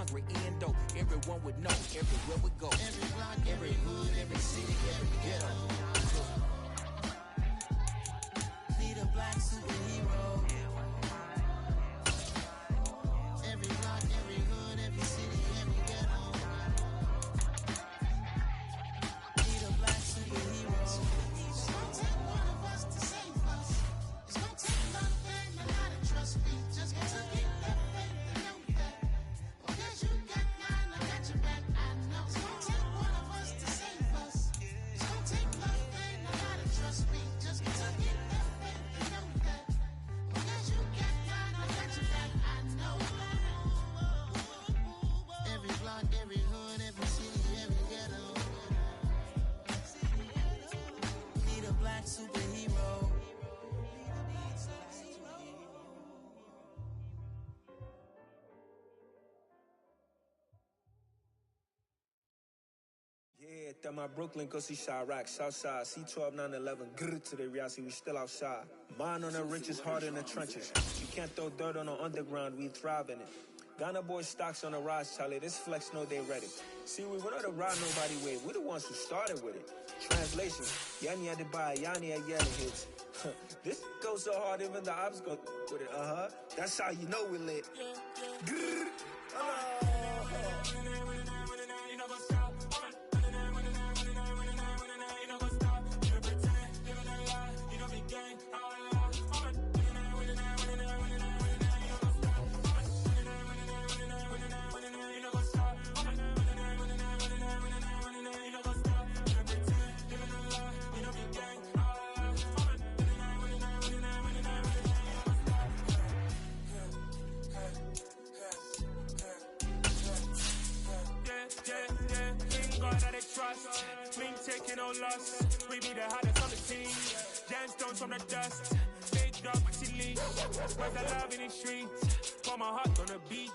hungry, eating dope. Everyone would know, everywhere we go. Every block, every hood, every city, every ghetto. Need a black superhero. Every block, every hood, every city, every ghetto. Need a black superhero. It's gonna take one of us to save us. It's gonna take love and a lot of trust. We just gotta get that faith and know that. Because you got mine, I got your back, I know. It's gonna take one of us to save us. It's gonna take love and a lot of trust. We just gotta get that faith and know that. Because you got mine, I got your back, I know. Every block, every hood, every city, every ghetto. Need a black superhero. Yeah, that my Brooklyn, go see Chirac, Southside, C12, 911, grr to the reality, we still outside. Mine on the riches, hard in the trenches. You can't throw dirt on the underground, we thrive in it. Ghana boys stocks on the rise, Charlie, this flex know they ready. See, we don't ride nobody with, we the ones who started with it. Translation, Yanni had to buy, Yanni had yelling hits. This goes so hard, even the ops go with it, That's how you know we lit. Grr. Clean taking no loss. We be the hottest on the team. Gemstones from the dust. Big dog chili. Where's the love in the streets? Pour my heart on the beat.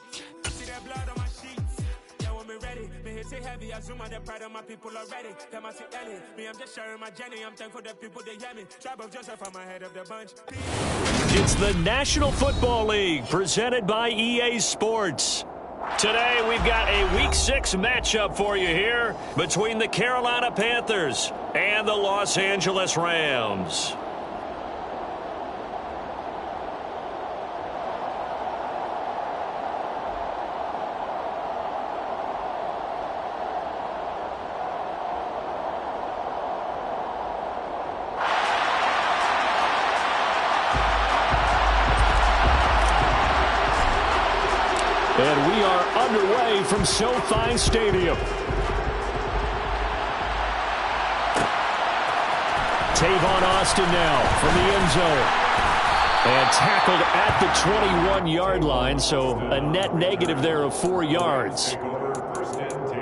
See that blood on my sheets. Yeah, when we ready, me hit it heavy. I zoom on the pride of my people already. Them I see Ellie. Me, I'm just sharing my journey. I'm thankful that people they hear me. Tribe of Joseph, I'm ahead of the bunch. It's the National Football League presented by EA Sports. Today, we've got a Week 6 matchup for you here between the Carolina Panthers and the Los Angeles Rams. And we are underway from SoFi Stadium. Tavon Austin now from the end zone. And tackled at the 21-yard line, so a net negative there of 4 yards. Take over first and 10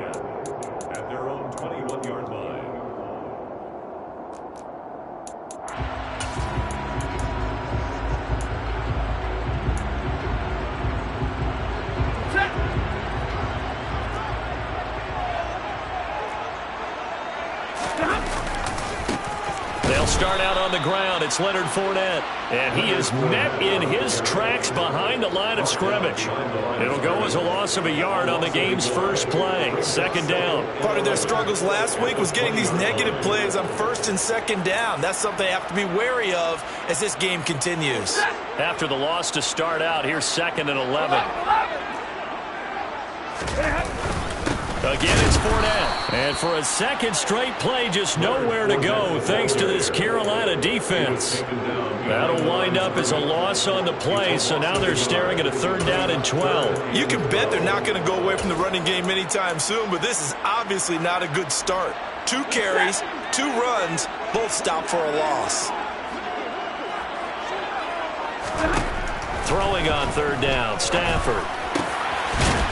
at their own 21-yard line. They'll start out on the ground. It's Leonard Fournette. And he is met in his tracks behind the line of scrimmage. It'll go as a loss of a yard on the game's first play. Second down. Part of their struggles last week was getting these negative plays on first and second down. That's something they have to be wary of as this game continues. After the loss to start out, here's 2nd and 11. Again, it's Fournette. And for a second straight play, just nowhere to go thanks to this Carolina defense. That'll wind up as a loss on the play, so now they're staring at a 3rd down and 12. You can bet they're not going to go away from the running game anytime soon, but this is obviously not a good start. 2 carries, 2 runs, both stopped for a loss. Throwing on 3rd down, Stafford.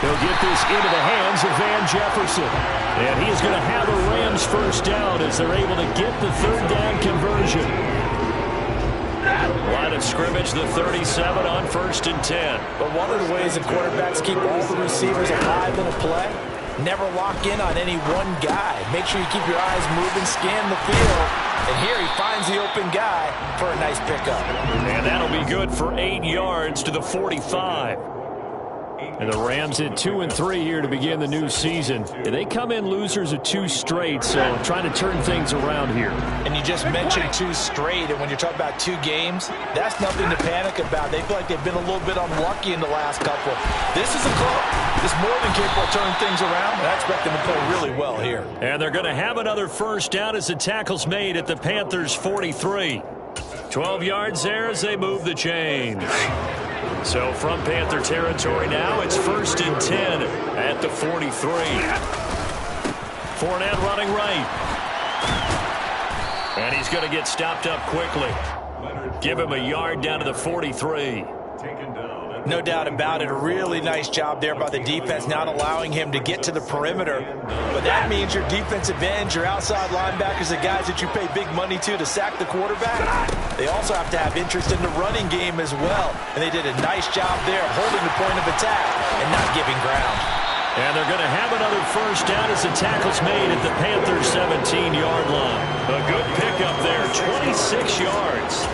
He'll get this into the hands of Van Jefferson. And he's going to have a Rams first down as they're able to get the 3rd down conversion. Line of scrimmage, the 37 on 1st and 10. But one of the ways that quarterbacks keep all the receivers alive in a play, never lock in on any one guy. Make sure you keep your eyes moving, scan the field. And here he finds the open guy for a nice pickup. And that'll be good for 8 yards to the 45. And the Rams at 2-3 here to begin the new season. And they come in losers of 2 straight, so trying to turn things around here. And you just mentioned 2 straight, and when you're talking about 2 games, that's nothing to panic about. They feel like they've been a little bit unlucky in the last couple. This is a club that's more than capable of turning things around, and I expect them to play really well here. And they're going to have another first down as the tackle's made at the Panthers' 43. 12 yards there as they move the chains. So from Panther territory now, it's 1st and 10 at the 43. Fournette running right. And he's going to get stopped up quickly. Give him a yard down to the 43. No doubt about it. A really nice job there by the defense, not allowing him to get to the perimeter. But that means your defensive ends, your outside linebackers, the guys that you pay big money to sack the quarterback, they also have to have interest in the running game as well. And they did a nice job there holding the point of attack and not giving ground. And they're going to have another first down as the tackle's made at the Panthers' 17-yard line. A good pickup there, 26 yards.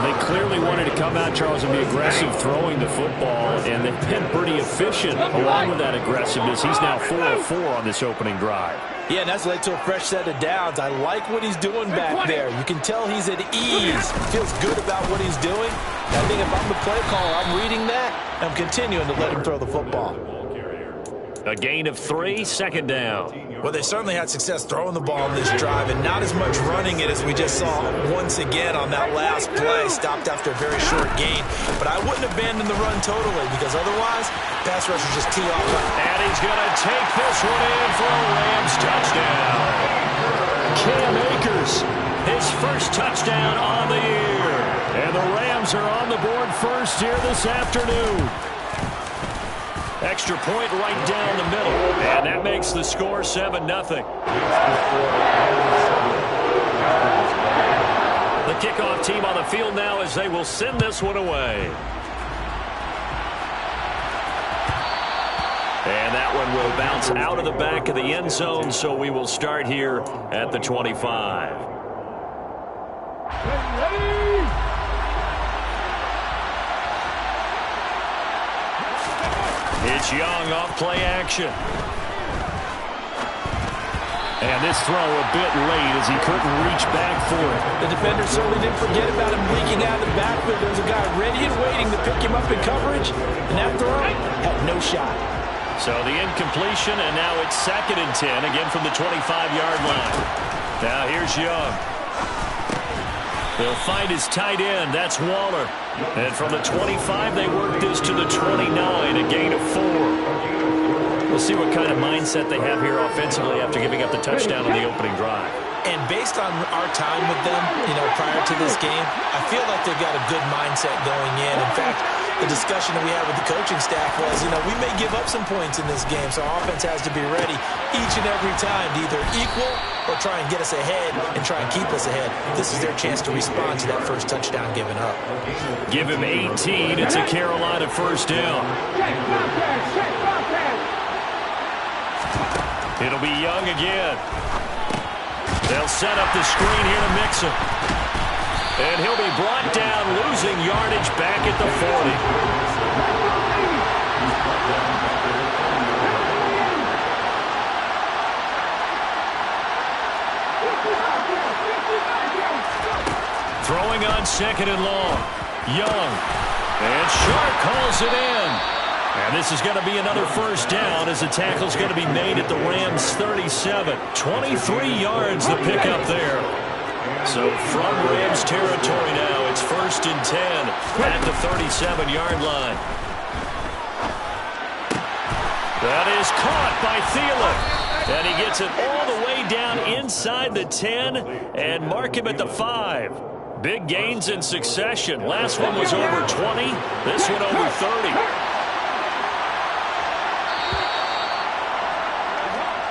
They clearly wanted to come out, Charles, and be aggressive throwing the football, and they've been pretty efficient along with that aggressiveness. He's now 4 of 4 on this opening drive. Yeah, and that's led to a fresh set of downs. I like what he's doing back there. You can tell he's at ease. Feels good about what he's doing. I think if I'm the play caller, I'm reading that, and I'm continuing to let him throw the football. A gain of 3, 2nd down. Well, they certainly had success throwing the ball in this drive and not as much running it as we just saw once again on that last play. Stopped after a very short gain. But I wouldn't abandon the run totally because otherwise, pass rushers just tee off. And he's going to take this one in for a Rams touchdown. Cam Akers, his first touchdown on the year. And the Rams are on the board first here this afternoon. Extra point right down the middle. And that makes the score 7-0. The kickoff team on the field now as they will send this one away. And that one will bounce out of the back of the end zone, so we will start here at the 25. It's Young off play action. And this throw a bit late as he couldn't reach back for it. The defender certainly didn't forget about him leaking out of the backfield. There was a guy ready and waiting to pick him up in coverage, and that throw had no shot. So the incompletion, and now it's 2nd and 10, again from the 25-yard line. Now here's Young. They'll find his tight end. That's Waller. And from the 25, they work this to the 29, a gain of 4. We'll see what kind of mindset they have here offensively after giving up the touchdown on the opening drive. And based on our time with them, prior to this game, I feel like they've got a good mindset going in. In fact, the discussion that we had with the coaching staff was, we may give up some points in this game, so our offense has to be ready each and every time to either equal or try and get us ahead and try and keep us ahead. This is their chance to respond to that first touchdown given up. Give him 18. It's a Carolina first down. It'll be Young again. They'll set up the screen here to Mixon. And he'll be brought down, losing yardage back at the 40. Throwing on 2nd and long. Young. And Sharp calls it in. And this is going to be another first down as the tackle's going to be made at the Rams' 37. 23 yards the pickup there. So from Rams territory now, it's 1st and 10 at the 37-yard line. That is caught by Thielen. And he gets it all the way down inside the 10 and mark him at the 5. Big gains in succession. Last one was over 20. This one over 30.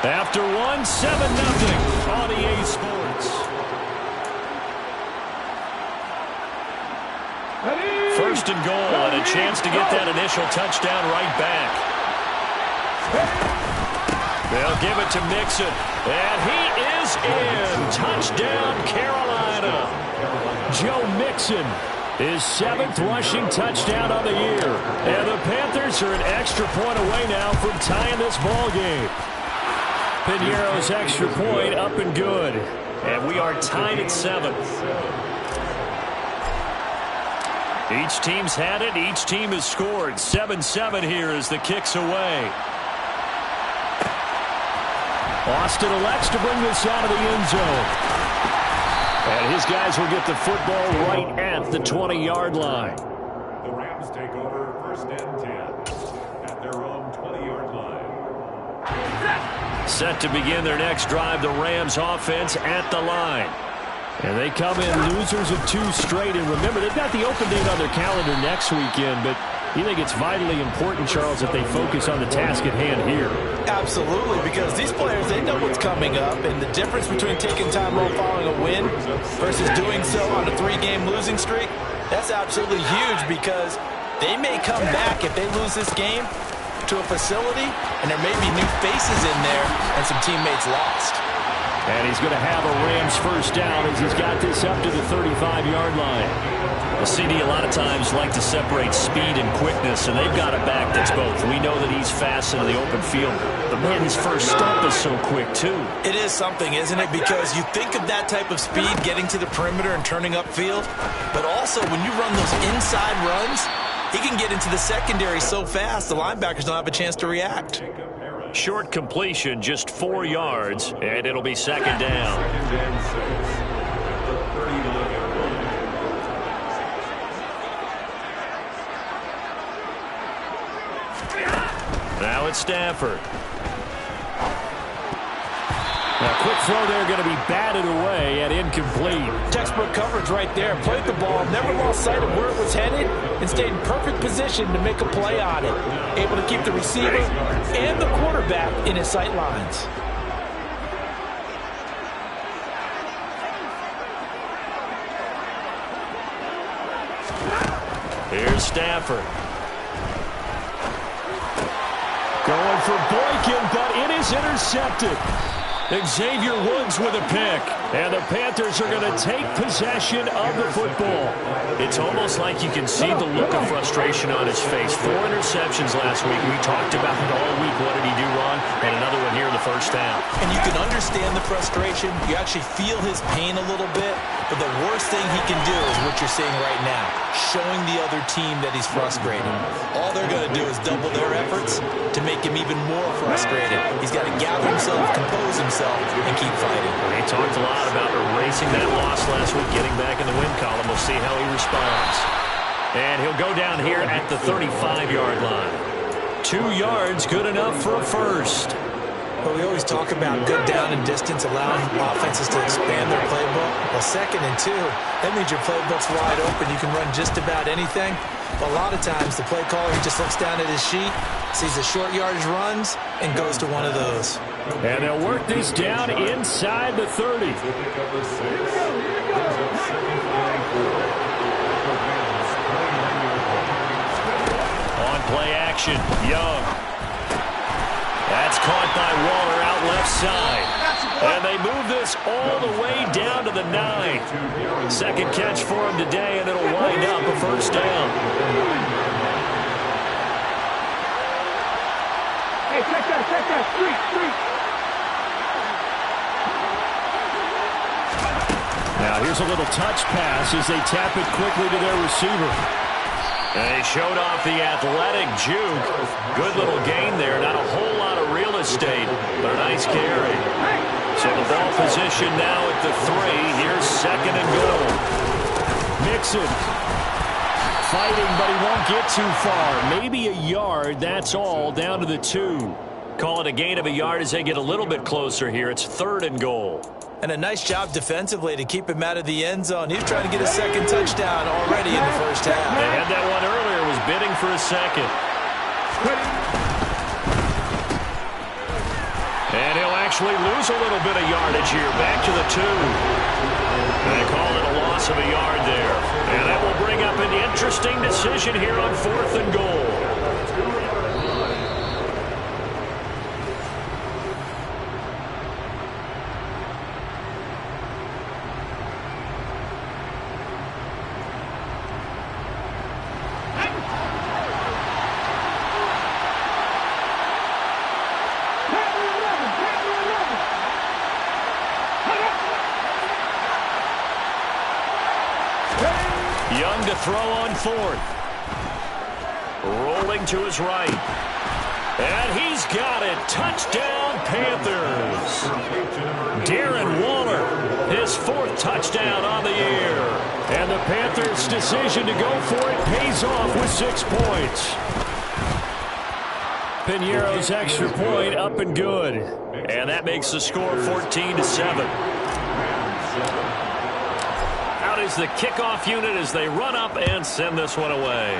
After 1, 7-0 on EA Sports. First and goal and a chance to get that initial touchdown right back. They'll give it to Mixon. And he is in. Touchdown, Carolina. Joe Mixon His 7th rushing touchdown on the year. And the Panthers are an extra point away now from tying this ball game. Piñeiro's extra point up and good. And we are tied at 7. Each team's had it. Each team has scored. 7-7 here as the kick's away. Austin elects to bring this out of the end zone. And his guys will get the football right at the 20-yard line. The Rams take over 1st and 10 at their own 20-yard line. Set to begin their next drive, the Rams offense at the line. And they come in losers of 2 straight. And remember, they've got the open date on their calendar next weekend, but you think it's vitally important, Charles, that they focus on the task at hand here? Absolutely, because these players, they know what's coming up, and the difference between taking time off following a win versus doing so on a 3-game losing streak, that's absolutely huge because they may come back if they lose this game to a facility, and there may be new faces in there and some teammates lost. And he's going to have a Rams first down as he's got this up to the 35-yard line. The CD a lot of times like to separate speed and quickness, and they've got a back that's both. We know that he's fast in the open field, but man, his first step is so quick too. It is something, isn't it? Because you think of that type of speed getting to the perimeter and turning upfield, but also when you run those inside runs, he can get into the secondary so fast the linebackers don't have a chance to react. Short completion, just 4 yards, and it'll be 2nd down. 2nd and 6 at the 30-yard line. Now it's Stafford. Now, quick throw there going to be batted away and incomplete. Textbook coverage right there. Played the ball, never lost sight of where it was headed, and stayed in perfect position to make a play on it. Able to keep the receiver and the quarterback in his sight lines. Here's Stafford. Going for Boykin, but it is intercepted. Xavier Woods with a pick. And the Panthers are going to take possession of the football. It's almost like you can see the look of frustration on his face. 4 interceptions last week. We talked about it all week. What did he do wrong? And another one here in the first half. And you can understand the frustration. You actually feel his pain a little bit. But the worst thing he can do is what you're seeing right now, showing the other team that he's frustrated. All they're going to do is double their efforts to make him even more frustrated. He's got to gather himself, compose himself, and keep fighting. He talked a lot about erasing that loss last week, getting back in the win column. We'll see how he responds. And he'll go down here at the 35-yard line. 2 yards, good enough for a first. But we always talk about good down and distance, allowing offenses to expand their playbook. Well, 2nd and 2, that means your playbook's wide open. You can run just about anything. But a lot of times, the play caller, he just looks down at his sheet, sees the short yardage runs, and goes to one of those. And they'll work this down inside the 30. On play action, Young. That's caught by Waller out left side. And they move this all the way down to the 9. Second catch for him today, and it'll wind up a first down. Hey, check that, street. Now here's a little touch pass as they tap it quickly to their receiver. And they showed off the athletic juke. Good little gain there. Not a whole lot of real estate, but a nice carry. So the ball position now at the 3. Here's 2nd and goal. Mixon fighting, but he won't get too far. Maybe a yard, that's all, down to the 2. Call it a gain of a yard as they get a little bit closer here. It's 3rd and goal. And a nice job defensively to keep him out of the end zone. He's trying to get a 2nd touchdown already in the first half. They had that one earlier, was bidding for a 2nd. And he'll actually lose a little bit of yardage here. Back to the 2. And they call it a loss of a yard there. And that will bring up an interesting decision here on 4th and goal. throw on fourth. Rolling to his right. And he's got it. Touchdown, Panthers. Darren Waller, his fourth touchdown on the year. And the Panthers' decision to go for it pays off with 6 points. Piñeiro's extra point up and good. And that makes the score 14-7. Out is the kickoff unit as they run up and send this one away.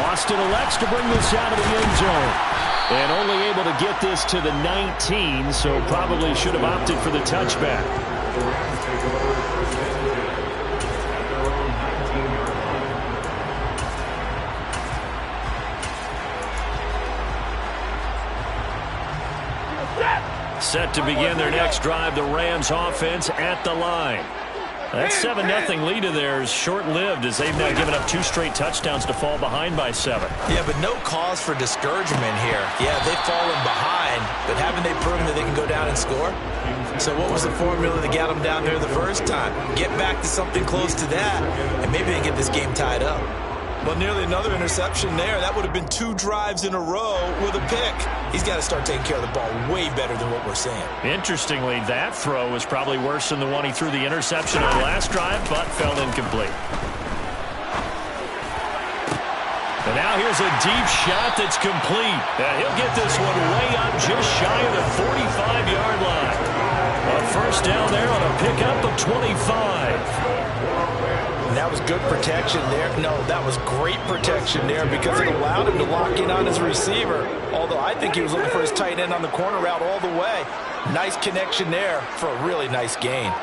Austin elects to bring this out of the end zone. And only able to get this to the 19, so probably should have opted for the touchback. Set to begin their next drive, the Rams offense at the line. That 7-0 lead of theirs short-lived as they've now given up 2 straight touchdowns to fall behind by 7. Yeah, but no cause for discouragement here. Yeah, they've fallen behind, but haven't they proven that they can go down and score? So what was the formula that got them down there the first time? Get back to something close to that, and maybe they get this game tied up. Well, nearly another interception there. That would have been 2 drives in a row with a pick. He's got to start taking care of the ball way better than what we're seeing. Interestingly, that throw was probably worse than the one he threw the interception on last drive, but fell incomplete. And now here's a deep shot that's complete. And he'll get this one way up just shy of the 45-yard line. A first down there on a pickup of 25. And that was good protection there. No, that was great protection there because it allowed him to lock in on his receiver. Although I think he was looking for his tight end on the corner route all the way. Nice connection there for a really nice gain.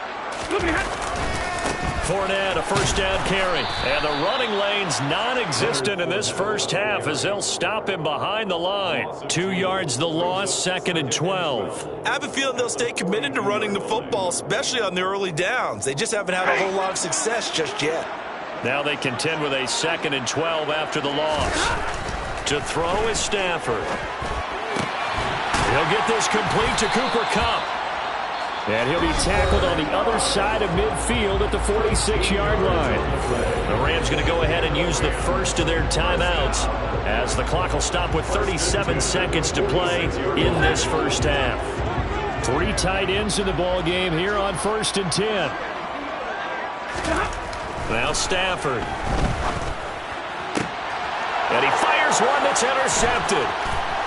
Fournette, a first down carry. And the running lane's non-existent in this first half as they'll stop him behind the line. 2 yards the loss, 2nd and 12. I have a feeling they'll stay committed to running the football, especially on the early downs. They just haven't had a whole lot of success just yet. Now they contend with a 2nd and 12 after the loss. To throw is Stafford. He'll get this complete to Cooper Kupp. And he'll be tackled on the other side of midfield at the 46-yard line. The Rams going to go ahead and use the first of their timeouts as the clock will stop with 37 seconds to play in this first half. 3 tight ends in the ball game here on 1st and 10. Now Stafford. And he fires one that's intercepted.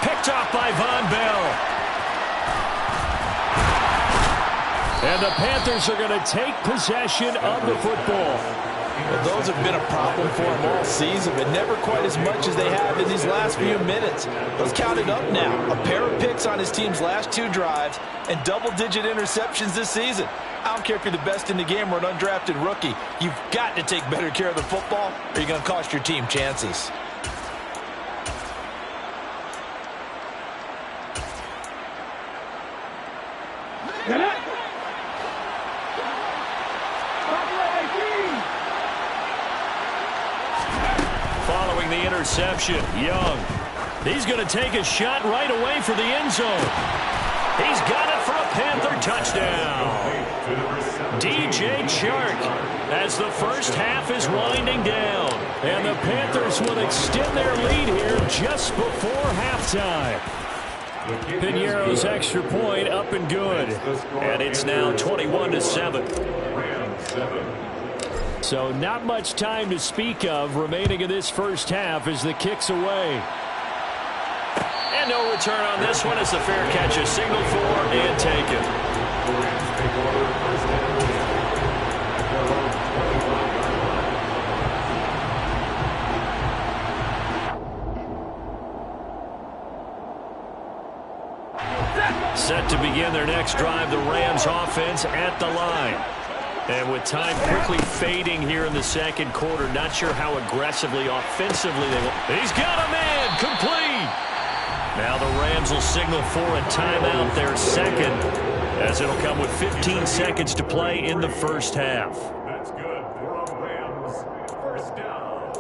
Picked off by Von Bell. And the Panthers are going to take possession of the football. Well, those have been a problem for them all season, but never quite as much as they have in these last few minutes. Let's count it up now. A pair of picks on his team's last 2 drives and double-digit interceptions this season. I don't care if you're the best in the game or an undrafted rookie. You've got to take better care of the football or you're going to cost your team chances. Following the interception, Young. He's going to take a shot right away for the end zone. He's got it for a Panther touchdown. DJ Chark as the first half is winding down. And the Panthers will extend their lead here just before halftime. Piñeiro's extra point up and good. And it's now 21-7. So not much time to speak of remaining in this first half as the kick's away. And no return on this one as the fair catch is signaled for and taken. Set to begin their next drive, the Rams offense at the line. And with time quickly fading here in the second quarter, not sure how aggressively, offensively they will. He's got a man, complete. Now the Rams will signal for a timeout, their second, as it'll come with 15 seconds to play in the first half. That's good for the Rams. First down.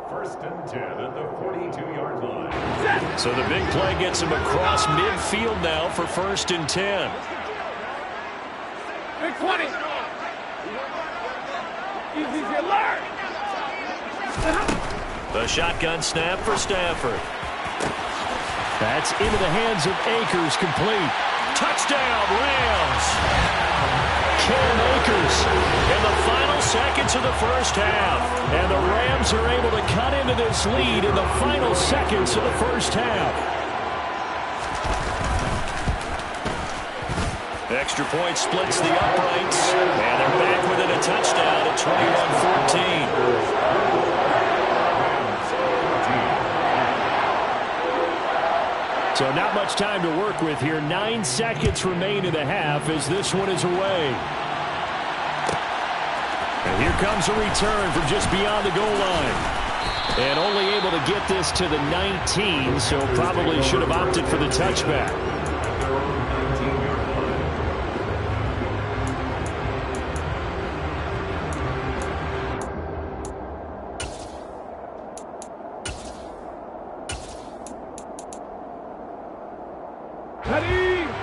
1st and 10 at the 42-yard line. So the big play gets him across midfield now for 1st and 10. Big 20. The shotgun snap for Stafford. That's into the hands of Akers, complete. Touchdown, Rams! Cam Akers in the final seconds of the first half. And the Rams are able to cut into this lead in the final seconds of the first half. Extra point splits the uprights. And they're back within a touchdown at 21-14. So not much time to work with here. 9 seconds remain in the half as this one is away. And here comes a return from just beyond the goal line. And only able to get this to the 19, so probably should have opted for the touchback.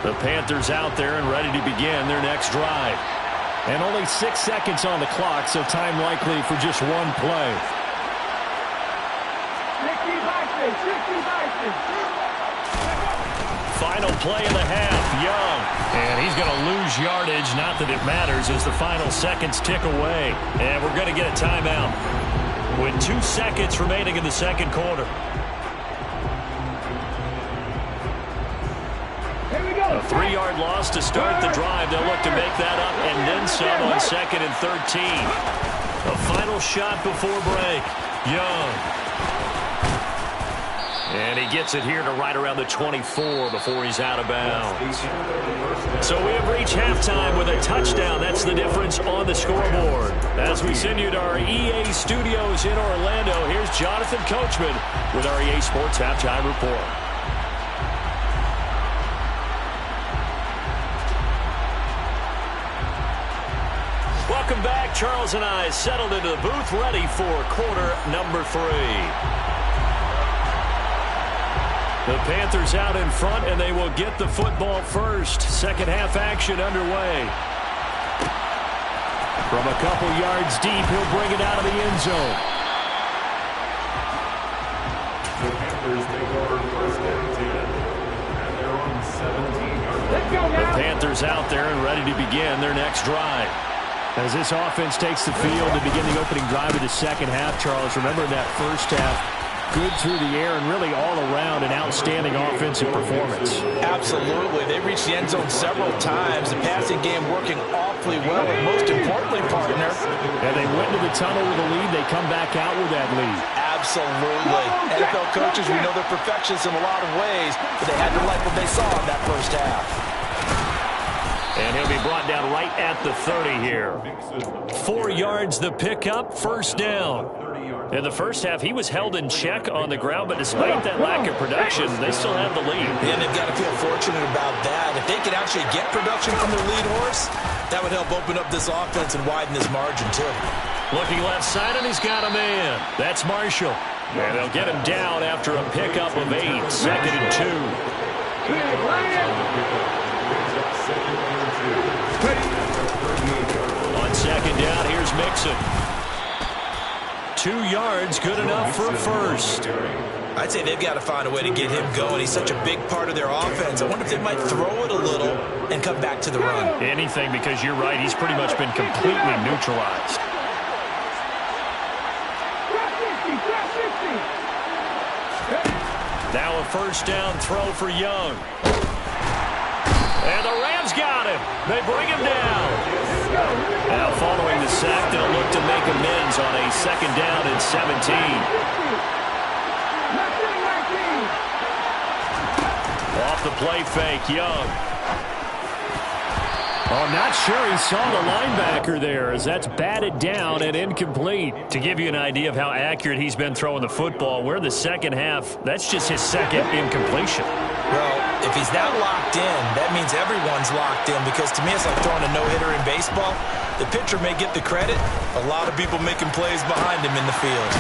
The Panthers out there and ready to begin their next drive. And only 6 seconds on the clock, so time likely for just one play. Final play of the half, Young. And he's going to lose yardage, not that it matters, as the final seconds tick away. And we're going to get a timeout with 2 seconds remaining in the second quarter. A 3-yard loss to start the drive. They'll look to make that up and then some on 2nd and 13. A final shot before break. Young. And he gets it here to right around the 24 before he's out of bounds. So we have reached halftime with a touchdown. That's the difference on the scoreboard. As we send you to our EA studios in Orlando, here's Jonathan Coachman with our EA Sports Halftime Report. Welcome back. Charles and I settled into the booth, ready for quarter number 3. The Panthers out in front, and they will get the football first. Second half action underway. From a couple yards deep, he'll bring it out of the end zone. The Panthers take over 1st and 10. And they're on 17. The Panthers out there and ready to begin their next drive. As this offense takes the field to begin the opening drive of the second half, Charles, remember in that first half, good through the air and really all around an outstanding offensive performance. Absolutely. They reached the end zone several times. The passing game working awfully well, and most importantly, partner. And they went to the tunnel with a lead. They come back out with that lead. Absolutely. NFL coaches, we know they're perfectionists in a lot of ways, but they had to like what they saw in that first half. And he'll be brought down right at the 30 here. 4 yards the pickup, first down. In the first half, he was held in check on the ground, but despite that lack of production, they still have the lead. And they've got to feel fortunate about that. If they could actually get production from their lead horse, that would help open up this offense and widen this margin, too. Looking left side, and he's got a man. That's Marshall. And they'll get him down after a pickup of 8, 2nd and 2. On second down, here's Mixon. 2 yards, good enough for a first. I'd say they've got to find a way to get him going. He's such a big part of their offense. I wonder if they might throw it a little and come back to the run. Anything, because you're right, he's pretty much been completely neutralized. Now a first down throw for Young. And the Rams got him. They bring him down. Now following the sack, they'll look to make amends on a 2nd down and 17. Off the play fake, Young. Oh, not sure he saw the linebacker there, as that's batted down and incomplete. To give you an idea of how accurate he's been throwing the football, we're in the second half. That's just his 2nd incompletion. Well, if he's not locked in, that means everyone's locked in, because to me it's like throwing a no-hitter in baseball. The pitcher may get the credit, a lot of people making plays behind him in the field.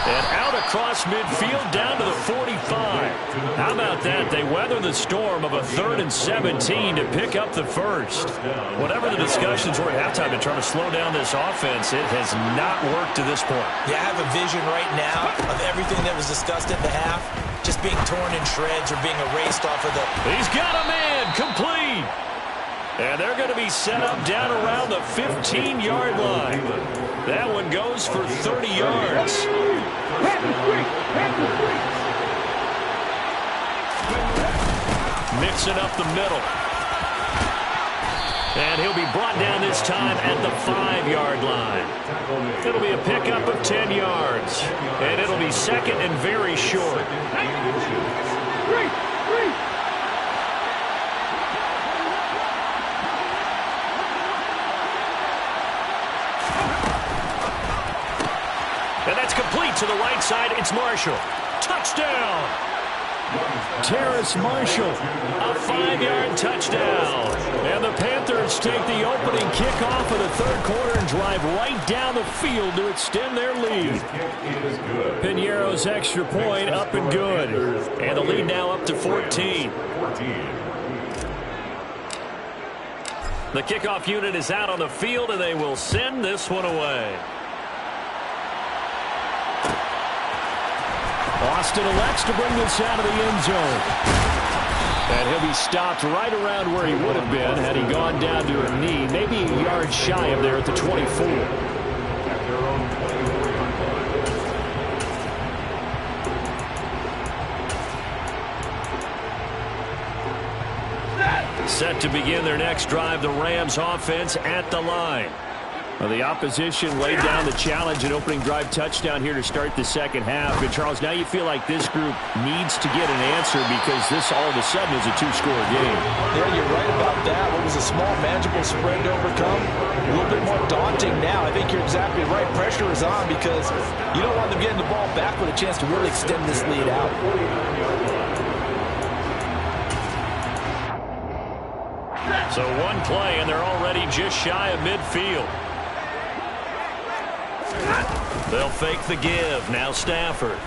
And out across midfield down to the 45. How about that? They weather the storm of a 3rd and 17 to pick up the first. Whatever the discussions were at halftime to try to slow down this offense, it has not worked to this point. Yeah, I have a vision right now of everything that was discussed at the half just being torn in shreds or being erased off of the... He's got a man complete. And they're going to be set up down around the 15-yard line. That one goes for 30 yards. Mixing up the middle. And he'll be brought down this time at the 5-yard line. It'll be a pickup of 10 yards. And it'll be second and very short. And that's complete to the right side. It's Marshall. Touchdown! Terrace Marshall, a 5-yard touchdown. And the Panthers take the opening kickoff of the third quarter and drive right down the field to extend their lead. Piñeiro's extra point up and good. And the lead now up to 14. The kickoff unit is out on the field, and they will send this one away. Austin elects to bring this out of the end zone. And he'll be stopped right around where he would have been had he gone down to a knee, maybe a yard shy of there at the 24. Set to begin their next drive, the Rams offense at the line. Well, the opposition laid down the challenge and opening drive touchdown here to start the second half. And, Charles, now you feel like this group needs to get an answer because this all of a sudden is a 2-score game. Yeah, you're right about that. What was a small, manageable spread to overcome? A little bit more daunting now. I think you're exactly right. Pressure is on because you don't want them getting the ball back with a chance to really extend this lead out. So one play, and they're already just shy of midfield. They'll fake the give. Now Stafford.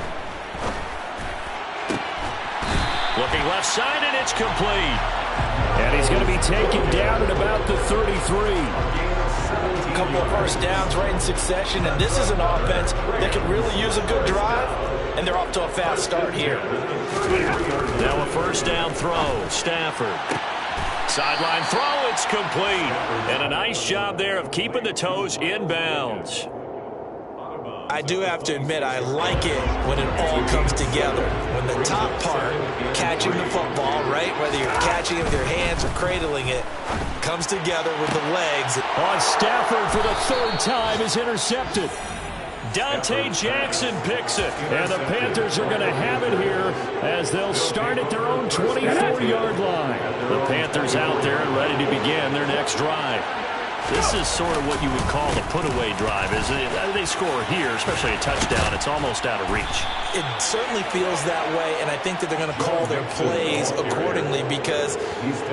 Looking left side, and it's complete. And he's going to be taken down at about the 33. A couple of first downs right in succession, and this is an offense that could really use a good drive, and they're off to a fast start here. Now a first down throw. Stafford. Sideline throw, it's complete. And a nice job there of keeping the toes inbounds. I do have to admit, I like it when it all comes together. When the top part, catching the football, right, whether you're catching it with your hands or cradling it, comes together with the legs. On Stafford for the third time is intercepted. Dante Jackson picks it. And the Panthers are going to have it here as they'll start at their own 24-yard line. The Panthers out there and ready to begin their next drive. This is sort of what you would call a put-away drive, isn't it? They score here, especially a touchdown. It's almost out of reach. It certainly feels that way, and I think that they're going to call their plays accordingly because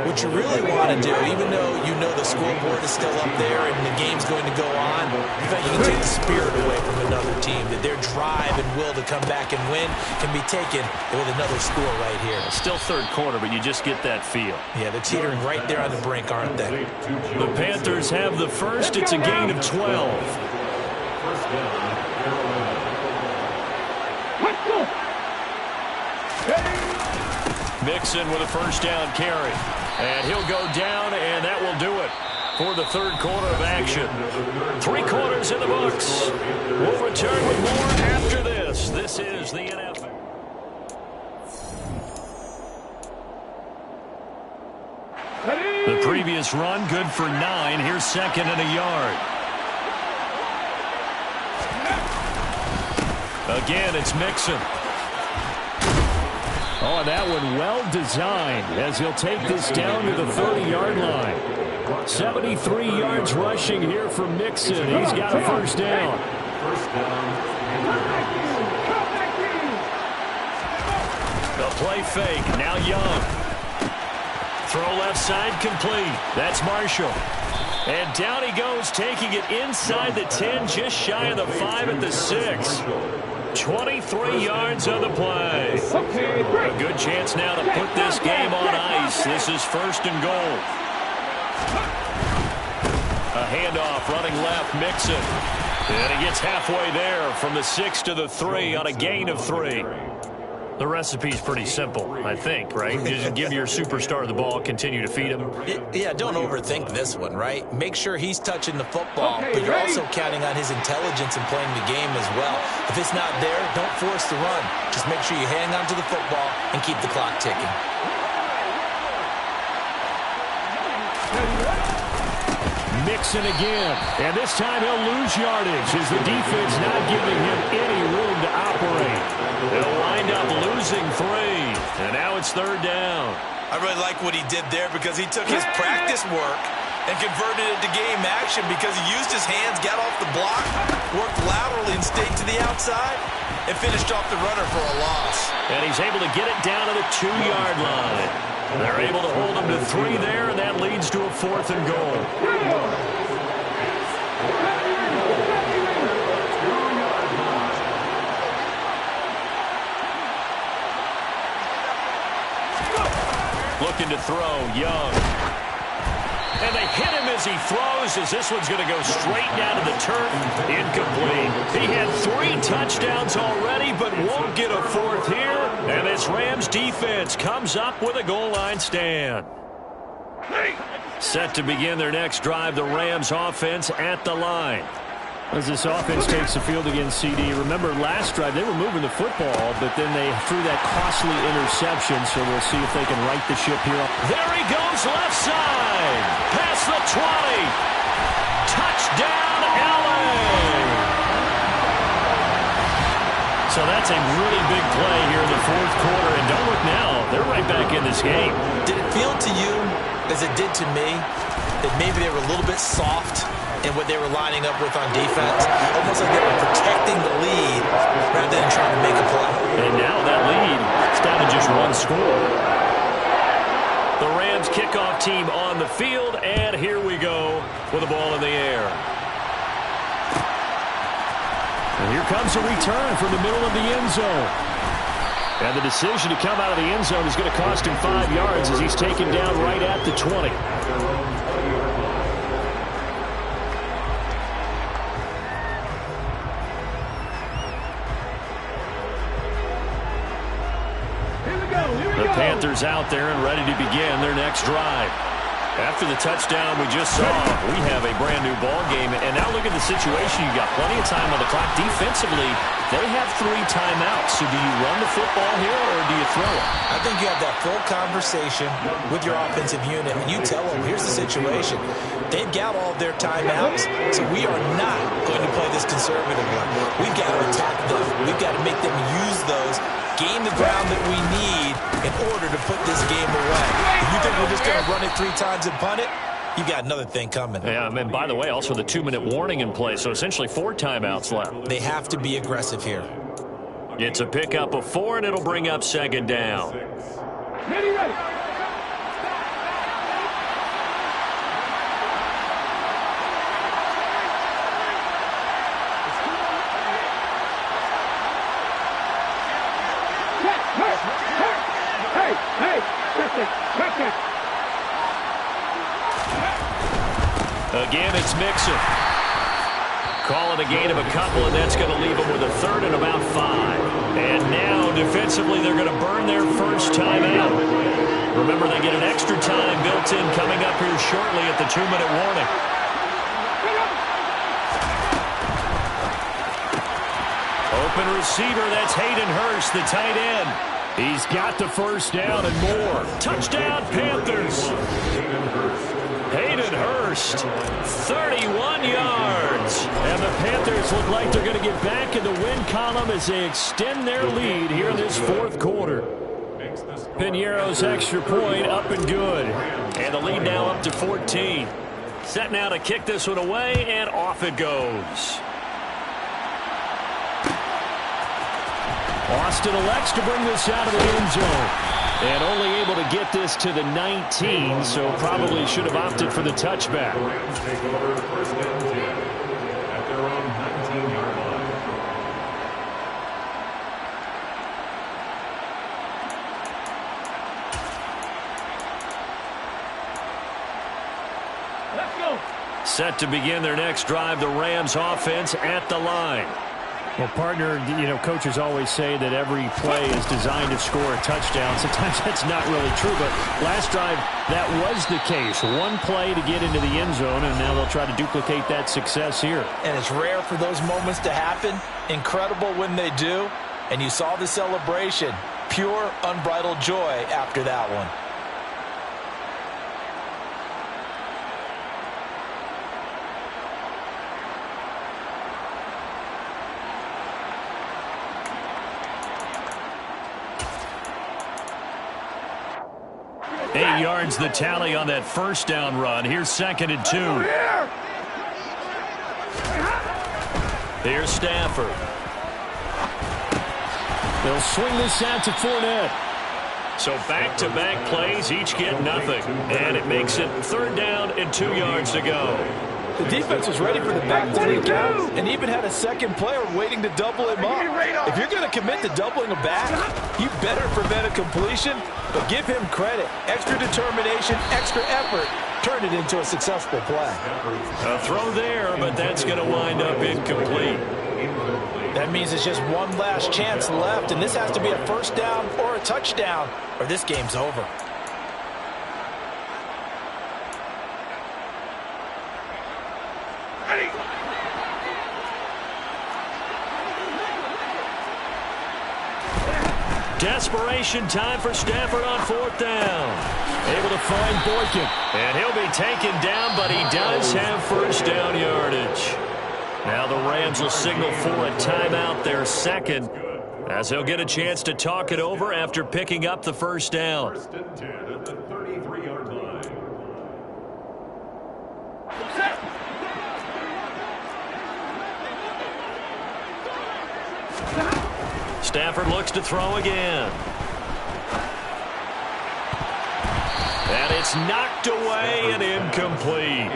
what you really want to do, even though you know the scoreboard is still up there and the game's going to go on, in fact, you can take the spirit away from another team, that their drive and will to come back and win can be taken with another score right here. Still third quarter, but you just get that feel. Yeah, they're teetering right there on the brink, aren't they? The Panthers have the first. It's a gain of 12. Mixon with a first down carry. And he'll go down, and that will do it for the third quarter of action. 3 quarters in the books. We'll return with more after this. This is the NFL. The previous run, good for 9. Here's second and a yard. Again, it's Mixon. Oh, and that one well designed as he'll take this down to the 30-yard line. 73 yards rushing here for Mixon. He's got a first down. The play fake. Now Young. Throw left side complete. That's Marshall. And down he goes, taking it inside the 10, just shy of the 5 at the 6. 23 yards on the play. A good chance now to put this game on ice. This is 1st and goal. A handoff running left, Mixon. And he gets halfway there from the 6 to the 3 on a gain of 3. The recipe's pretty simple, I think, right? You just give your superstar the ball, continue to feed him. Yeah, don't overthink this one, right? Make sure he's touching the football, but you're also counting on his intelligence in playing the game as well. If it's not there, don't force the run. Just make sure you hang on to the football and keep the clock ticking. Mixon again, and this time he'll lose yardage as the defense not giving him any room to operate. They'll wind up losing 3, and now it's 3rd down. I really like what he did there because he took his practice work and converted it to game action because he used his hands, got off the block, worked laterally and stayed to the outside, and finished off the runner for a loss. And he's able to get it down to the 2-yard line. They're able to hold him to 3 there, and that leads to a 4th and goal. Looking to throw, Young. And they hit him as he throws, as this one's going to go straight down to the turf. Incomplete. He had 3 touchdowns already, but won't get a 4th here. And this Rams defense comes up with a goal line stand. Set to begin their next drive, the Rams offense at the line. As this offense takes the field against CD, remember last drive they were moving the football, but then they threw that costly interception, so we'll see if they can right the ship here. There he goes, left side, past the 20. Touchdown, LA! So that's a really big play here in the 4th quarter, and don't look now, they're right back in this game. Did it feel to you, as it did to me, that maybe they were a little bit soft in what they were lining up with on defense? Almost like they were protecting the lead rather than trying to make a play. And now that lead is down to just 1 score. The Rams kickoff team on the field, and here we go with the ball in the air. And here comes a return from the middle of the end zone. And the decision to come out of the end zone is going to cost him 5 yards as he's taken down right at the 20. The Panthers out there and ready to begin their next drive. After the touchdown we just saw, we have a brand new ball game. And now look at the situation. You've got plenty of time on the clock. Defensively, they have 3 timeouts. So do you run the football here or do you throw it? I think you have that full conversation with your offensive unit, and you tell them, here's the situation. They've got all of their timeouts, so we are not going to play this conservatively. We've got to attack them. We've got to make them use those, gain the ground that we need in order to put this game away. If you think we're just going to run it 3 times and punt it, you got another thing coming. Yeah, and by the way, also the 2-minute warning in play, so essentially 4 timeouts left. They have to be aggressive here. It's a pickup of 4, and it'll bring up 2nd down. Ready, ready. Again, it's Mixon. Call it a gain of a couple, and that's going to leave them with a 3rd and about 5. And now, defensively, they're going to burn their first timeout. Remember, they get an extra time built in coming up here shortly at the 2-minute warning. Open receiver, that's Hayden Hurst, the tight end. He's got the first down and more. Touchdown, Panthers. Hayden Hurst, 31 yards. And the Panthers look like they're going to get back in the win column as they extend their lead here in this 4th quarter. Piñeiro's extra point up and good. And the lead now up to 14. Set now to kick this one away, and off it goes. Austin elects to bring this out of the end zone. And only able to get this to the 19, so probably should have opted for the touchback. Take over 1st and 10 at their own 19-yard Set to begin their next drive, the Rams offense at the line. Well, partner, coaches always say that every play is designed to score a touchdown. Sometimes that's not really true, but last drive, that was the case. One play to get into the end zone, and now they'll try to duplicate that success here. And it's rare for those moments to happen. Incredible when they do. And you saw the celebration. Pure, unbridled joy after that one. Eight yards the tally on that first down run. Here's 2nd and 2. Here's Stafford. They'll swing this out to Fournette. So back-to-back plays, each get nothing. And it makes it 3rd down and 2 yards to go. The defense was ready for the back to leak out and even had a second player waiting to double him up. If you're going to commit to doubling a back, you better prevent a completion, but give him credit. Extra determination, extra effort turned it into a successful play. A throw there, but that's going to wind up incomplete. That means it's just one last chance left, and this has to be a 1st down or a touchdown, or this game's over. Desperation time for Stafford on 4th down. Able to find Boykin. And he'll be taken down, but he does have 1st down yardage. Now the Rams will signal for a timeout, their 2nd, as they'll get a chance to talk it over after picking up the 1st down. 1st and 10 at the 33-yard line. Stafford looks to throw again. And it's knocked away and incomplete.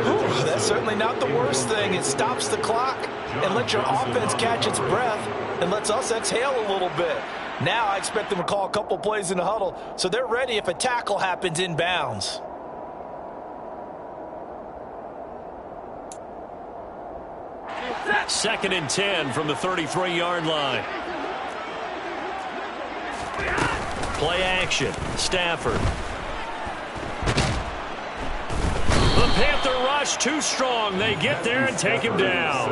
Ooh, that's certainly not the worst thing. It stops the clock and lets your offense catch its breath and lets us exhale a little bit. Now I expect them to call a couple plays in the huddle so they're ready if a tackle happens inbounds. Second and 10 from the 33-yard line. Play action. Stafford. The Panther rush too strong. They get there and take him down.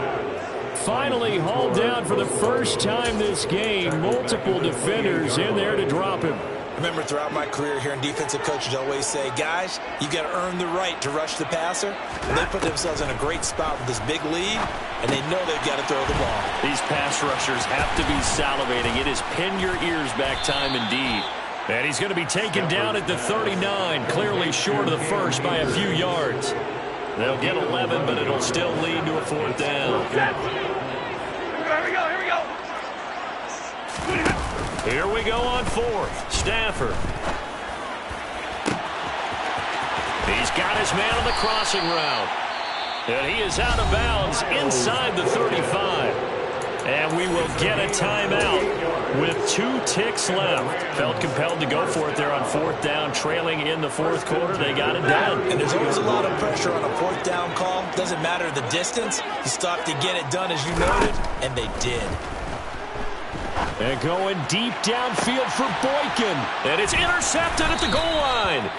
Finally hauled down for the first time this game. Multiple defenders in there to drop him. Remember, throughout my career here in defensive coaches always say, guys, you got to earn the right to rush the passer. And they put themselves in a great spot with this big lead, and they know they've got to throw the ball. These pass rushers have to be salivating. It is pin your ears back time indeed. And he's going to be taken down at the 39, clearly short of the first by a few yards. They'll get 11, but it'll still lead to a 4th down. Here we go on 4th. Stafford. He's got his man on the crossing route. And he is out of bounds inside the 35. And we will get a timeout with 2 ticks left. Felt compelled to go for it there on 4th down, trailing in the 4th quarter. They got it done. And there's always a lot of pressure on a 4th down call. Doesn't matter the distance. You stop to get it done, as you noted, and they did. And going deep downfield for Boykin. And it's intercepted at the goal line.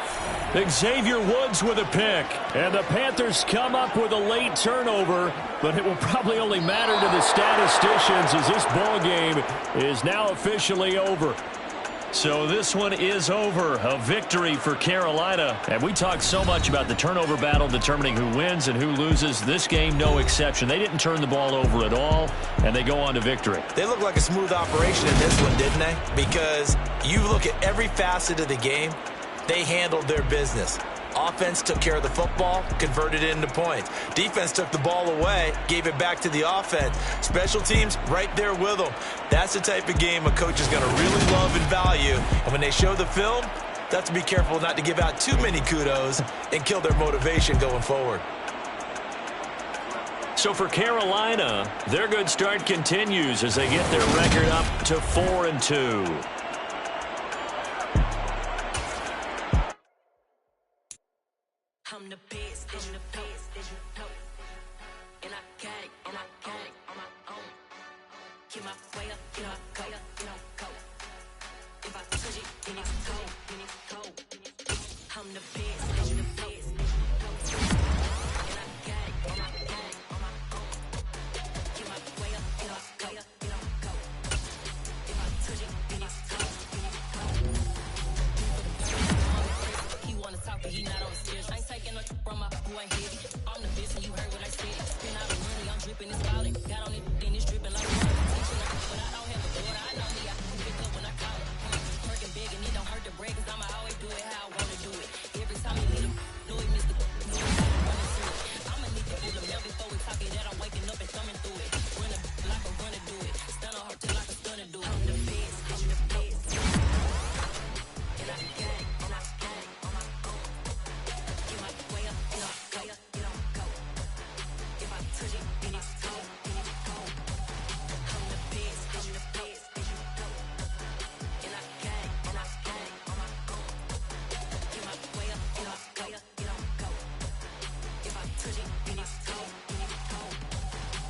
Xavier Woods with a pick. And the Panthers come up with a late turnover, but it will probably only matter to the statisticians as this ball game is now officially over. So this one is over. A victory for Carolina. And we talked so much about the turnover battle determining who wins and who loses. This game, no exception. They didn't turn the ball over at all, and they go on to victory. They look like a smooth operation in this one, didn't they? Because you look at every facet of the game, they handled their business. Offense took care of the football, converted it into points. Defense took the ball away, gave it back to the offense. Special teams, right there with them. That's the type of game a coach is going to really love and value. And when they show the film, they have to be careful not to give out too many kudos and kill their motivation going forward. So for Carolina, their good start continues as they get their record up to 4-2. I'm I'm the best, I'm the best, and I got it, and I got it on my own. Get my way up, get my go, get on go. If I touch it, then it's cold, then it's cold. I'm the best.